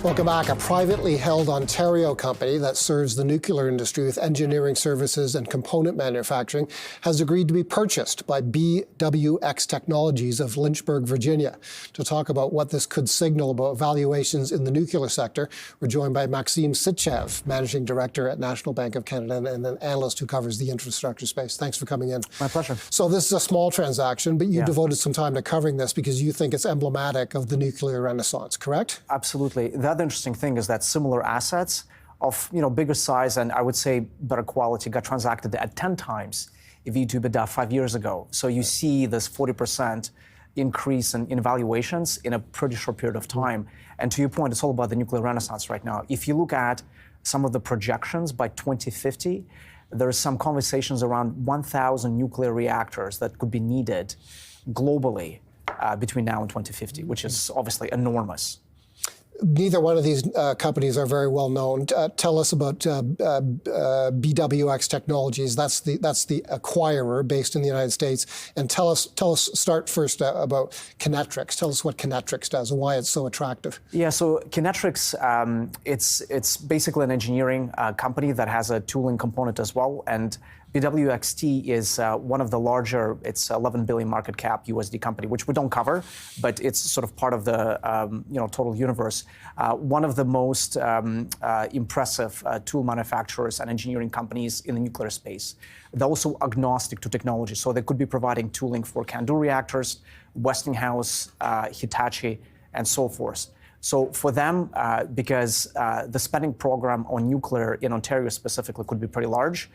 Welcome back. A privately held Ontario company that serves the nuclear industry with engineering services and component manufacturing has agreed to be purchased by Bwx Technologies of Lynchburg, Virginia. To talk about what this could signal about valuations in the nuclear sector, we're joined by Maxim Sytchev, Managing Director at National Bank of Canada and an analyst who covers the infrastructure space. Thanks for coming in. My pleasure. So this is a small transaction, but you devoted some time to covering this because you think it's emblematic of the nuclear renaissance, correct? Absolutely. The other interesting thing is that similar assets of bigger size and I would say better quality got transacted at 10 times EV to EBITDA 5 years ago. So you see this 40% increase in valuations in a pretty short period of time. And to your point, it's all about the nuclear renaissance right now. If you look at some of the projections by 2050, there are some conversations around 1,000 nuclear reactors that could be needed globally between now and 2050, which is obviously enormous. Neither one of these companies are very well known. Tell us about Bwx Technologies. That's the acquirer based in the United States. And start first about Kinectrics. Tell us what Kinectrics does and why it's so attractive. Yeah, so Kinectrics, it's basically an engineering company that has a tooling component as well. And BWXT is one of the larger, it's 11 billion market cap USD company, which we don't cover, but it's sort of part of the total universe. One of the most impressive tool manufacturers and engineering companies in the nuclear space. They're also agnostic to technology, so they could be providing tooling for CANDU reactors, Westinghouse, Hitachi, and so forth. So for them, because the spending program on nuclear in Ontario specifically could be pretty large,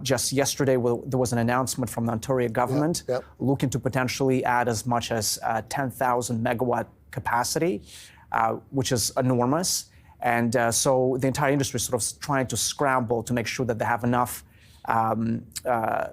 just yesterday there was an announcement from the Ontario government looking to potentially add as much as 10,000 megawatt capacity, which is enormous. And so the entire industry is sort of trying to scramble to make sure that they have enough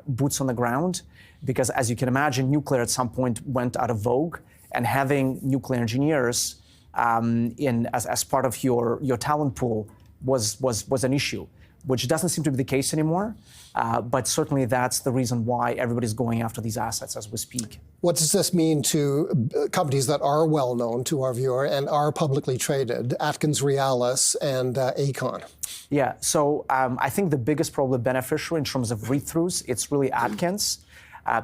boots on the ground, because as you can imagine, nuclear at some point went out of vogue, and having nuclear engineers as part of your talent pool was an issue, which doesn't seem to be the case anymore. But certainly that's the reason why everybody's going after these assets as we speak. What does this mean to companies that are well known to our viewer and are publicly traded, Atkins, Realis, and Aon? Yeah, so I think the biggest probably beneficiary in terms of read-throughs, it's really Atkins.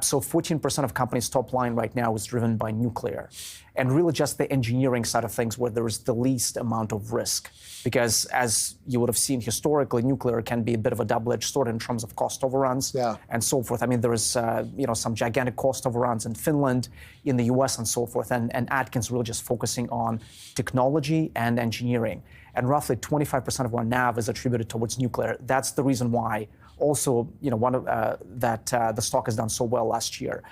So 14% of companies' top line right now is driven by nuclear. And really just the engineering side of things where there is the least amount of risk. Because as you would have seen historically, nuclear can be a bit of a double-edged sword in terms of cost overruns and so forth. I mean, there is some gigantic cost overruns in Finland, in the US and so forth. And Atkins really just focusing on technology and engineering. And roughly 25% of our NAV is attributed towards nuclear. That's the reason why also, the stock has done so well last year.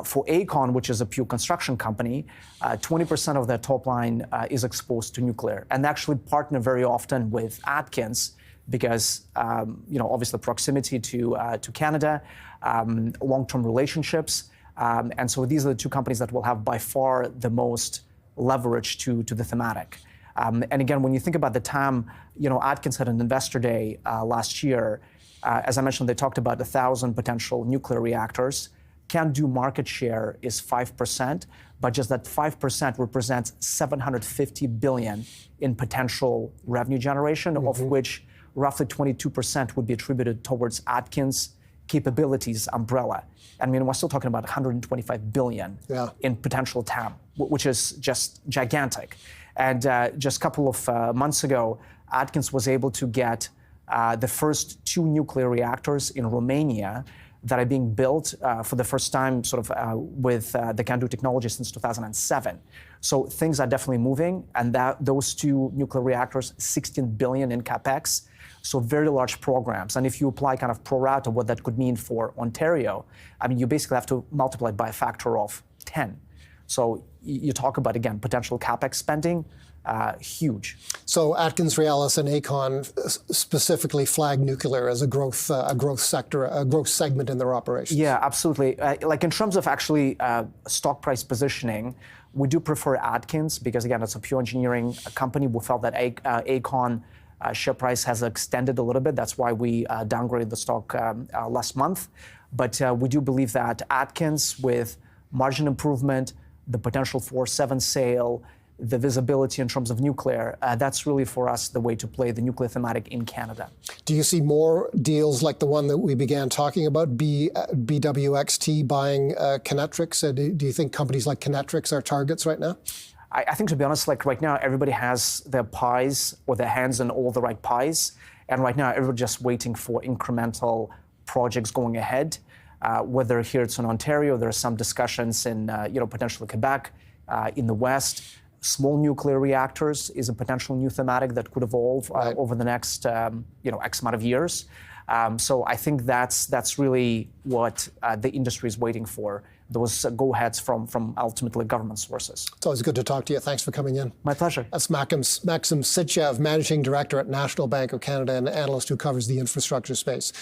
For Aon, which is a pure construction company, 20% of their top line is exposed to nuclear, and they actually partner very often with Atkins because, obviously proximity to Canada, long-term relationships, and so these are the two companies that will have by far the most leverage to the thematic. And again, when you think about the TAM, Atkins had an investor day last year. As I mentioned, they talked about 1,000 potential nuclear reactors. CANDU market share is 5%, but just that 5% represents $750 billion in potential revenue generation, of which roughly 22% would be attributed towards Atkins' capabilities umbrella. I mean, we're still talking about $125 billion in potential TAM, which is just gigantic. And just a couple of months ago, Atkins was able to get the first 2 nuclear reactors in Romania that are being built for the first time with the CANDU technology since 2007. So things are definitely moving, and those 2 nuclear reactors, $16 billion in capex, so very large programs. And if you apply kind of pro rata what that could mean for Ontario, I mean, you basically have to multiply by a factor of 10. So you talk about, again, potential capex spending, huge. So Atkins, Realis, and Aon specifically flag nuclear as a growth sector, a growth segment in their operations. Yeah, absolutely. Like in terms of actually stock price positioning, we do prefer Atkins because, again, it's a pure engineering company. We felt that Aon share price has extended a little bit. That's why we downgraded the stock last month. But we do believe that Atkins, with margin improvement, the potential for 7 sale, the visibility in terms of nuclear, that's really for us the way to play the nuclear thematic in Canada. Do you see more deals like the one that we began talking about, BWXT buying Kinetrix? Do you think companies like Kinetrix are targets right now? I think, to be honest, like right now, everybody has their pies or their hands in all the right pies. And right now, everybody's just waiting for incremental projects going ahead. Whether here it's in Ontario, there are some discussions in, potentially Quebec, in the West. Small nuclear reactors is a potential new thematic that could evolve over the next, X amount of years. So I think that's really what the industry is waiting for, those go-aheads from ultimately government sources. It's always good to talk to you. Thanks for coming in. My pleasure. That's Maxim Sytchev, Managing Director at National Bank of Canada and analyst who covers the infrastructure space.